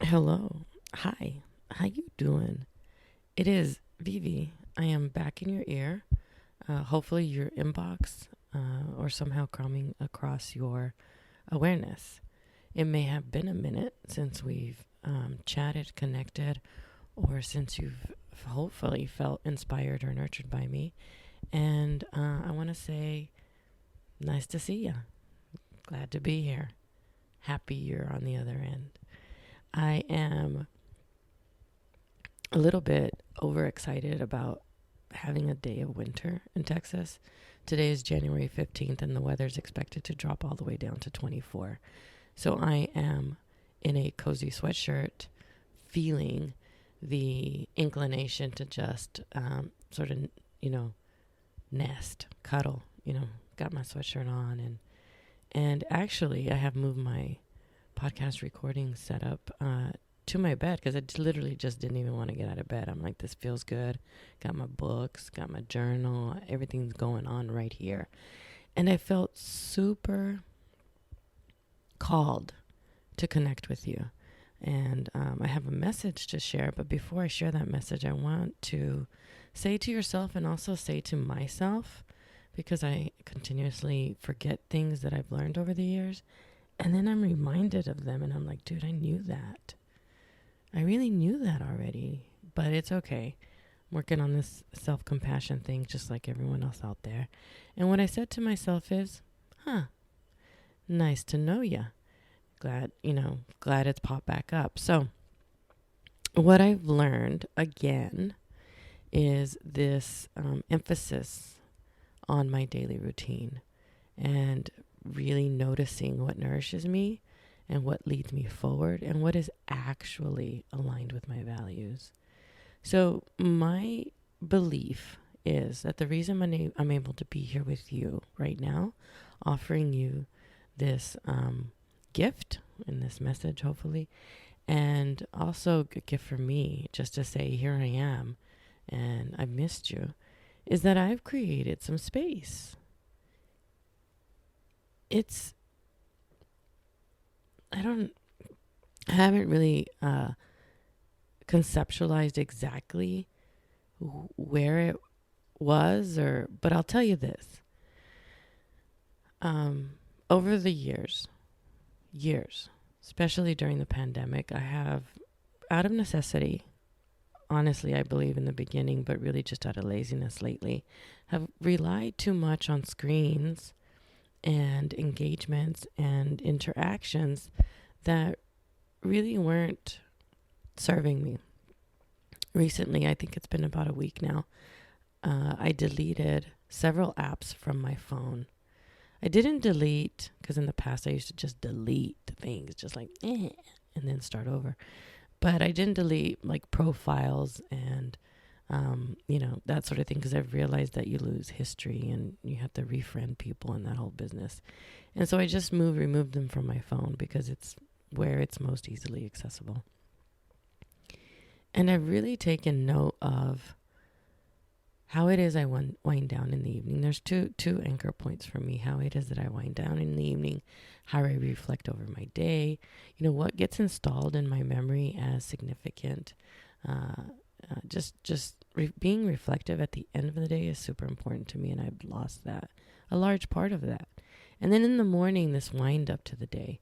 Hello. Hi. How you doing? It is Vivi. I am back in your ear. Hopefully your inbox or somehow coming across your awareness. It may have been a minute since we've chatted, connected, or since you've hopefully felt inspired or nurtured by me. And I want to say, nice to see you. Glad to be here. Happy you're on the other end. I am a little bit overexcited about having a day of winter in Texas. Today is January 15th, and the weather's expected to drop all the way down to 24. So I am in a cozy sweatshirt, feeling the inclination to just sort of, nest, cuddle, got my sweatshirt on. And actually, I have moved my podcast recording setup to my bed because I literally just didn't even want to get out of bed. I'm like, this feels good. Got my books, got my journal, everything's going on right here. And I felt super called to connect with you. And I have a message to share. But before I share that message, I want to say to yourself and also say to myself, because I continuously forget things that I've learned over the years. And then I'm reminded of them and I'm like, dude, I knew that. I really knew that already, but it's okay. I'm working on this self-compassion thing just like everyone else out there. And what I said to myself is, nice to know ya. Glad it's popped back up. So what I've learned again is this emphasis on my daily routine and really noticing what nourishes me and what leads me forward and what is actually aligned with my values. So my belief is that the reason I'm able to be here with you right now, offering you this gift and this message, hopefully, and also a gift for me just to say, here I am and I've missed you, is that I've created some space. I haven't really conceptualized exactly where it was, but I'll tell you this. Over the years, especially during the pandemic, I have, out of necessity, honestly, I believe in the beginning, but really just out of laziness lately, have relied too much on screens and engagements and interactions that really weren't serving me. Recently, I think it's been about a week now, I deleted several apps from my phone. I didn't delete, because in the past I used to just delete things, just like, and then start over. But I didn't delete like profiles and, that sort of thing, because I've realized that you lose history and you have to refriend people and that whole business. And so I just removed them from my phone because it's where it's most easily accessible. And I've really taken note of how it is I wind down in the evening. There's two anchor points for me, how it is that I wind down in the evening, how I reflect over my day, what gets installed in my memory as significant. Being reflective at the end of the day is super important to me, and I've lost that, a large part of that. And then in the morning, this wind up to the day.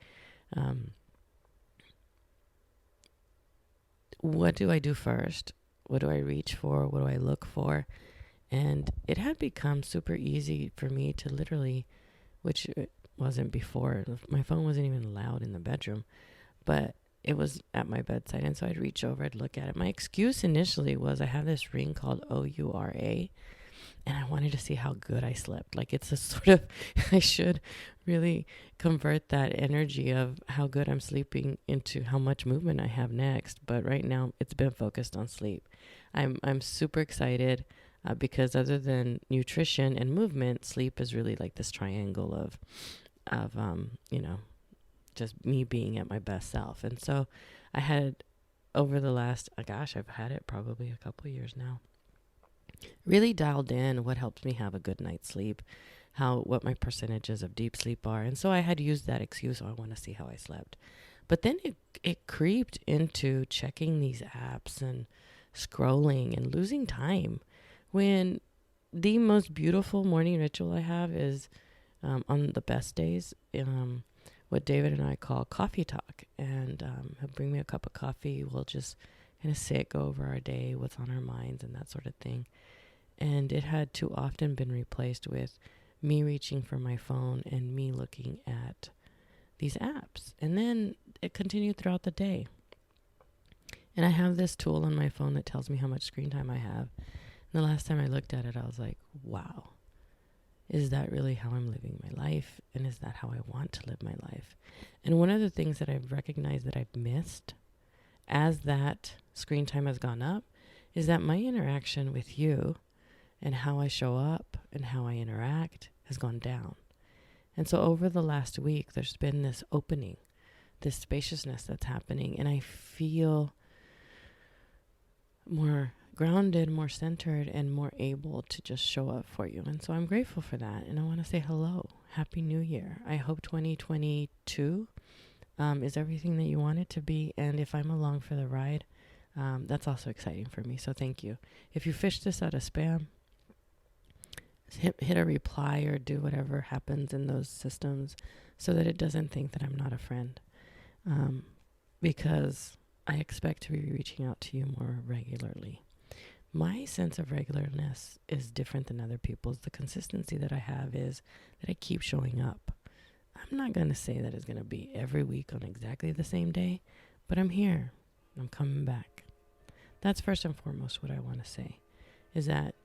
What do I do first? What do I reach for? What do I look for? And it had become super easy for me to literally, which it wasn't before, my phone wasn't even allowed in the bedroom, but it was at my bedside. And so I'd reach over, I'd look at it. My excuse initially was I have this ring called OURA, and I wanted to see how good I slept. Like, it's a sort of, I should really convert that energy of how good I'm sleeping into how much movement I have next. But right now it's been focused on sleep. I'm super excited because other than nutrition and movement, sleep is really like this triangle of just me being at my best self. And so I had, over the last, I've had it probably a couple of years now, really dialed in what helps me have a good night's sleep, what my percentages of deep sleep are. And so I had used that excuse, I want to see how I slept. But then it creeped into checking these apps and scrolling and losing time, when the most beautiful morning ritual I have is on the best days, what David and I call coffee talk. And he'll bring me a cup of coffee. We'll just kind of sit, go over our day, what's on our minds, and that sort of thing. And it had too often been replaced with me reaching for my phone and me looking at these apps. And then it continued throughout the day. And I have this tool on my phone that tells me how much screen time I have. And the last time I looked at it, I was like, wow, is that really how I'm living my life? And is that how I want to live my life? And one of the things that I've recognized that I've missed as that screen time has gone up is that my interaction with you and how I show up and how I interact has gone down. And so over the last week, there's been this opening, this spaciousness that's happening. And I feel more grounded, more centered, and more able to just show up for you. And so I'm grateful for that. And I want to say hello. Happy New Year. I hope 2022 is everything that you want it to be. And if I'm along for the ride, that's also exciting for me. So thank you. If you fish this out of spam, hit a reply or do whatever happens in those systems so that it doesn't think that I'm not a friend. Because I expect to be reaching out to you more regularly. My sense of regularness is different than other people's. The consistency that I have is that I keep showing up. I'm not going to say that it's going to be every week on exactly the same day, but I'm here. I'm coming back. That's first and foremost what I want to say, is that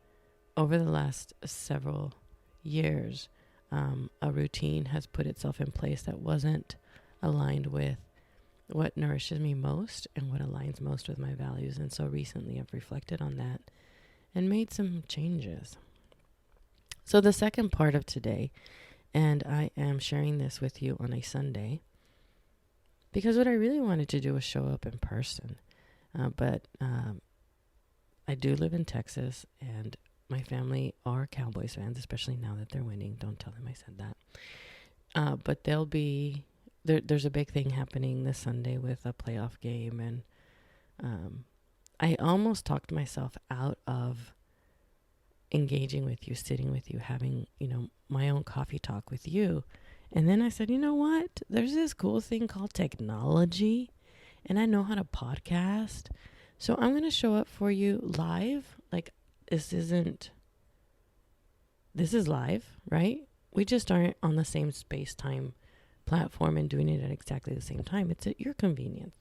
over the last several years, a routine has put itself in place that wasn't aligned with what nourishes me most and what aligns most with my values. And so recently I've reflected on that and made some changes. So the second part of today, and I am sharing this with you on a Sunday, because what I really wanted to do was show up in person. But I do live in Texas, and my family are Cowboys fans, especially now that they're winning. Don't tell them I said that. But they'll be... There's a big thing happening this Sunday with a playoff game, and I almost talked myself out of engaging with you, sitting with you, having, my own coffee talk with you. And then I said, you know what? There's this cool thing called technology, and I know how to podcast. So I'm going to show up for you live. Like, this is live, right? We just aren't on the same space-time platform and doing it at exactly the same time. It's at your convenience.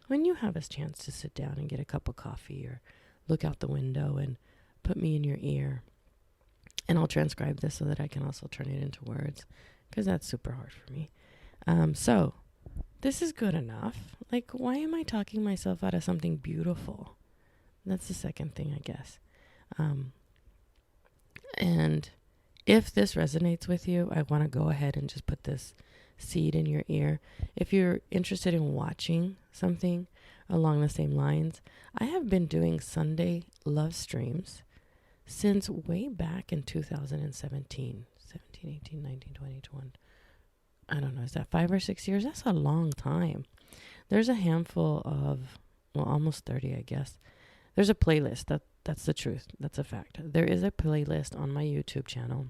When you have a chance to sit down and get a cup of coffee or look out the window and put me in your ear, and I'll transcribe this so that I can also turn it into words, because that's super hard for me. So this is good enough. Like, why am I talking myself out of something beautiful? That's the second thing, I guess. And if this resonates with you, I want to go ahead and just put this seed in your ear. If you're interested in watching something along the same lines, I have been doing Sunday Lovestreams since way back in 2017, 17, 18, 19, 20, 21. I don't know, is that 5 or 6 years? That's a long time. There's a handful of, almost 30, I guess. There's a playlist. That's the truth. That's a fact. There is a playlist on my YouTube channel.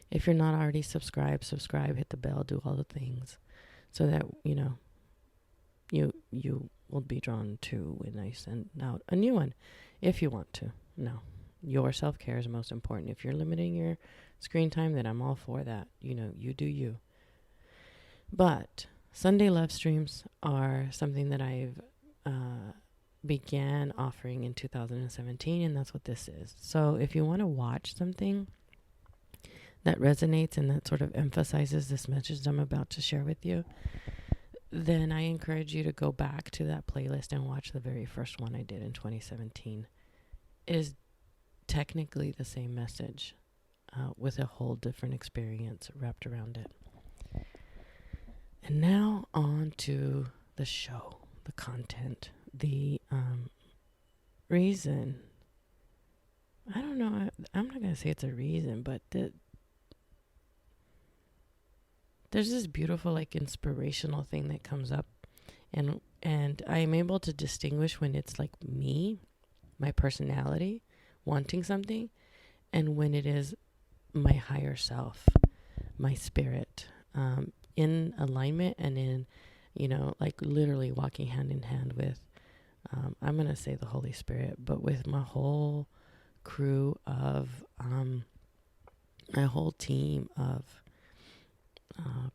If you're not already subscribed, hit the bell, do all the things so that, you will be drawn to when I send out a new one, if you want to. No, your self-care is most important. If you're limiting your screen time, then I'm all for that. You do you. But Sunday love streams are something that I've began offering in 2017, and that's what this is. So if you want to watch something that resonates and that sort of emphasizes this message I'm about to share with you, then I encourage you to go back to that playlist and watch the very first one I did in 2017. It is technically the same message with a whole different experience wrapped around it. And now on to the show, the content, the reason. I don't know. I'm not going to say it's a reason, but there's this beautiful, like, inspirational thing that comes up, and I am able to distinguish when it's like me, my personality, wanting something, and when it is my higher self, my spirit, in alignment and in, like literally walking hand in hand with, I'm going to say the Holy Spirit, but with my whole crew of, my whole team of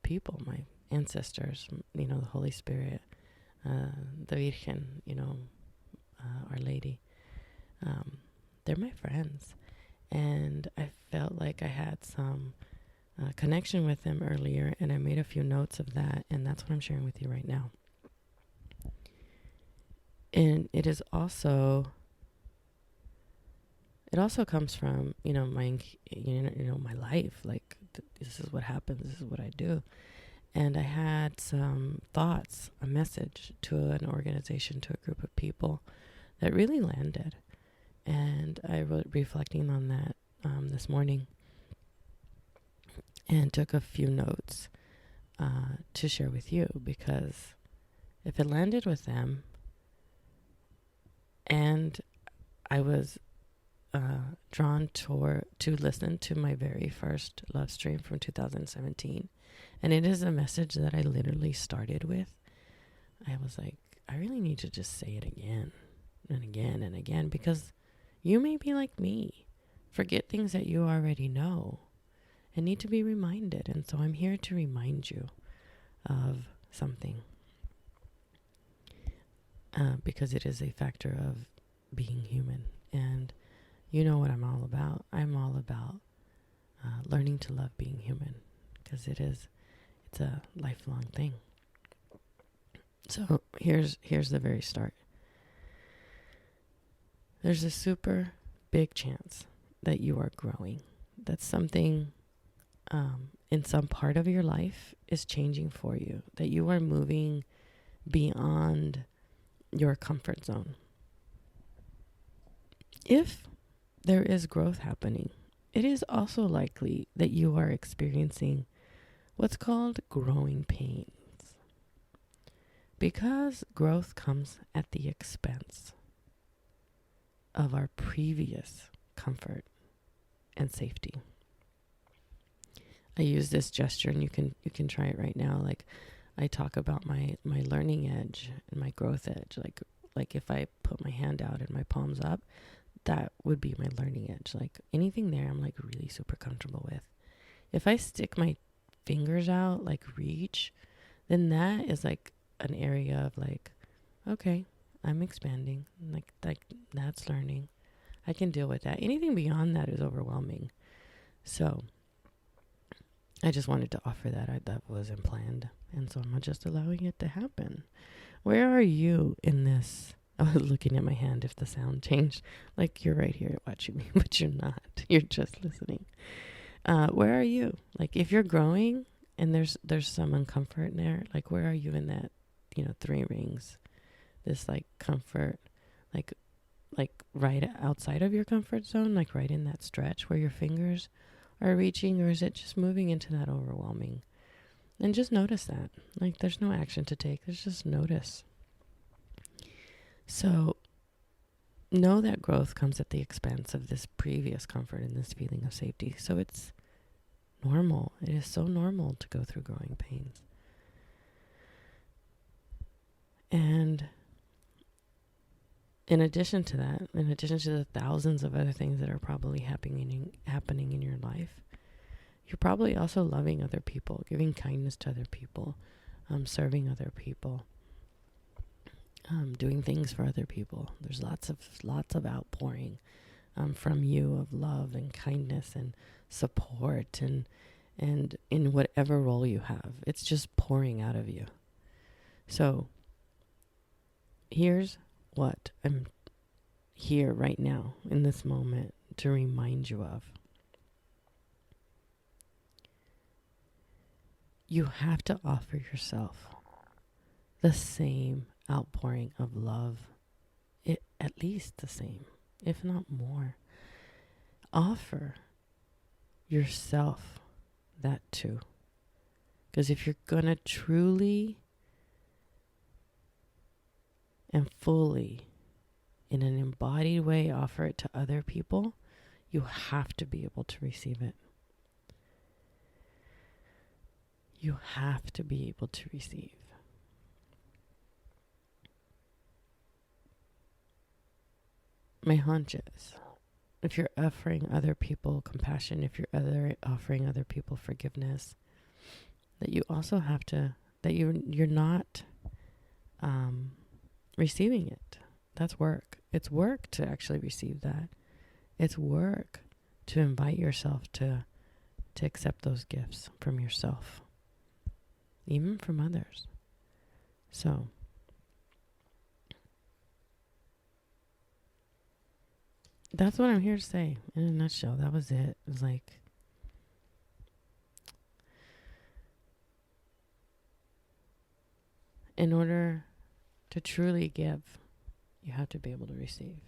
people, my ancestors, the Holy Spirit, the Virgen, Our Lady. They're my friends. And I felt like I had some connection with them earlier, and I made a few notes of that, and that's what I'm sharing with you right now. And it also comes from, my life. Like, this is what happens. This is what I do. And I had some thoughts, a message to an organization, to a group of people that really landed. And I was reflecting on that this morning and took a few notes to share with you, because if it landed with them, and I was drawn to listen to my very first love stream from 2017, and it is a message that I literally started with. I was like, I really need to just say it again and again and again, because you may be like me, forget things that you already know and need to be reminded. And so I'm here to remind you of something, because it is a factor of being human. And you know what I'm all about. I'm all about learning to love being human, because it's a lifelong thing. So here's the very start. There's a super big chance that you are growing, that something in some part of your life is changing for you, that you are moving beyond your comfort zone. If there is growth happening, it is also likely that you are experiencing what's called growing pains, because growth comes at the expense of our previous comfort and safety. I use this gesture, and you can try it right now. Like, I talk about my learning edge and my growth edge. Like if I put my hand out and my palms up, that would be my learning edge. Like, anything there, I'm like really super comfortable with. If I stick my fingers out, like reach, then that is like an area of like, okay, I'm expanding. Like that's learning. I can deal with that. Anything beyond that is overwhelming. So I just wanted to offer that. That wasn't planned. And so I'm just allowing it to happen. Where are you in this? I was looking at my hand if the sound changed. Like, you're right here watching me, but you're not. You're just listening. Where are you? Like, if you're growing and there's some uncomfort in there, like, where are you in that, 3 rings? This, like, comfort, like right outside of your comfort zone, like right in that stretch where your fingers are reaching, or is it just moving into that overwhelming? And just notice that. Like, there's no action to take. There's just notice. So know that growth comes at the expense of this previous comfort and this feeling of safety. So it's normal. It is so normal to go through growing pains. And in addition to that, in addition to the thousands of other things that are probably happening in your life, you're probably also loving other people, giving kindness to other people, serving other people, doing things for other people. There's lots of outpouring from you of love and kindness and support and in whatever role you have. It's just pouring out of you. So here's what I'm here right now in this moment to remind you of. You have to offer yourself the same outpouring of love, at least the same, if not more. Offer yourself that too. Because if you're going to truly and fully, in an embodied way, offer it to other people, you have to be able to receive it. You have to be able to receive. My hunch is, if you're offering other people compassion, if you're offering other people forgiveness, that you also have to, that you're not receiving it. That's work. It's work to actually receive that. It's work to invite yourself to accept those gifts from yourself, even from others. So, that's what I'm here to say in a nutshell. That was it. It was like, in order to truly give, you have to be able to receive.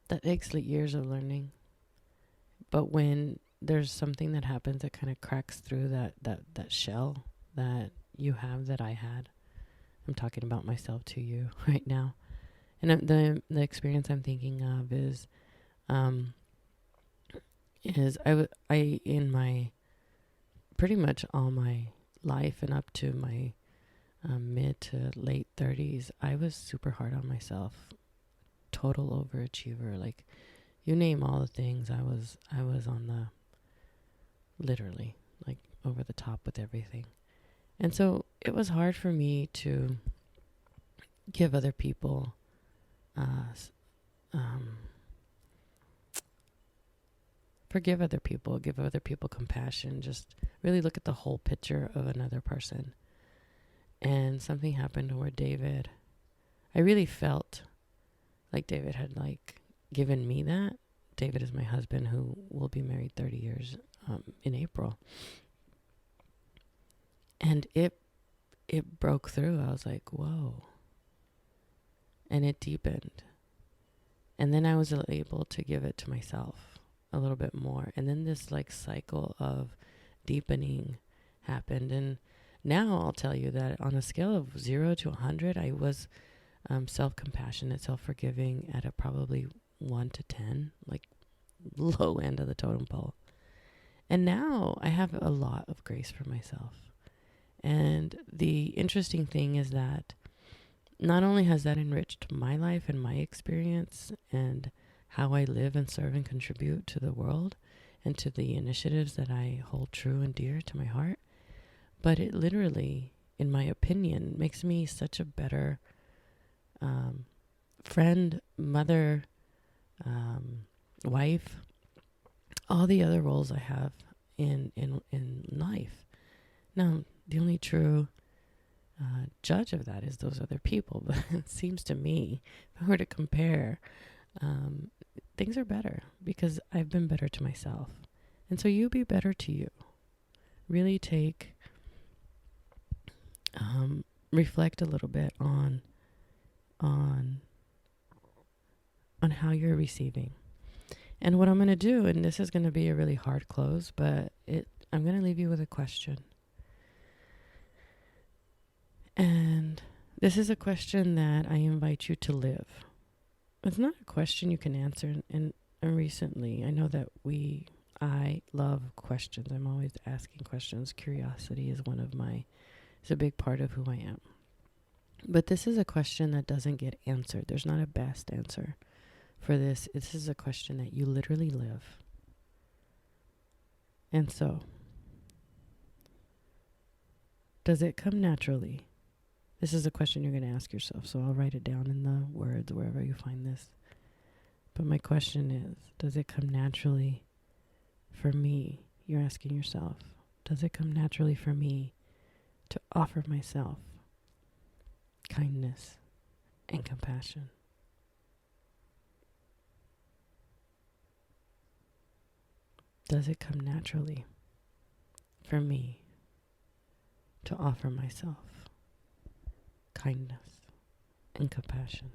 That takes years of learning. But when there's something that happens that kind of cracks through that shell that you have, that I had, I'm talking about myself to you right now. And the experience I'm thinking of is I in my pretty much all my life and up to my mid to late 30s, I was super hard on myself, total overachiever. Like, you name all the things, I was on the, literally, like, over the top with everything. And so it was hard for me to give other people forgive other people, give other people compassion, just really look at the whole picture of another person. And something happened where I really felt like David had given me that. David is my husband, who will be married 30 years in April. And it broke through. I was like, whoa. And it deepened. And then I was able to give it to myself a little bit more. And then this cycle of deepening happened. And now I'll tell you that on a scale of 0 to 100, I was self-compassionate, self-forgiving at a probably 1 to 10, low end of the totem pole. And now I have a lot of grace for myself. And the interesting thing is that not only has that enriched my life and my experience and how I live and serve and contribute to the world and to the initiatives that I hold true and dear to my heart, but it literally, in my opinion, makes me such a better friend, mother, wife, all the other roles I have in life. Now, the only true judge of that is those other people. But it seems to me, if I were to compare, things are better because I've been better to myself. And so you be better to you. Really reflect a little bit on how you're receiving. And what I'm going to do, and this is going to be a really hard close, but I'm going to leave you with a question. And this is a question that I invite you to live. It's not a question you can answer. And recently, I know that I love questions. I'm always asking questions. Curiosity is it's a big part of who I am. But this is a question that doesn't get answered. There's not a best answer for this. This is a question that you literally live. And so, does it come naturally? This is a question you're going to ask yourself. So I'll write it down in the words wherever you find this. But my question is, does it come naturally for me? You're asking yourself, does it come naturally for me to offer myself kindness and compassion? Does it come naturally for me to offer myself kindness and compassion?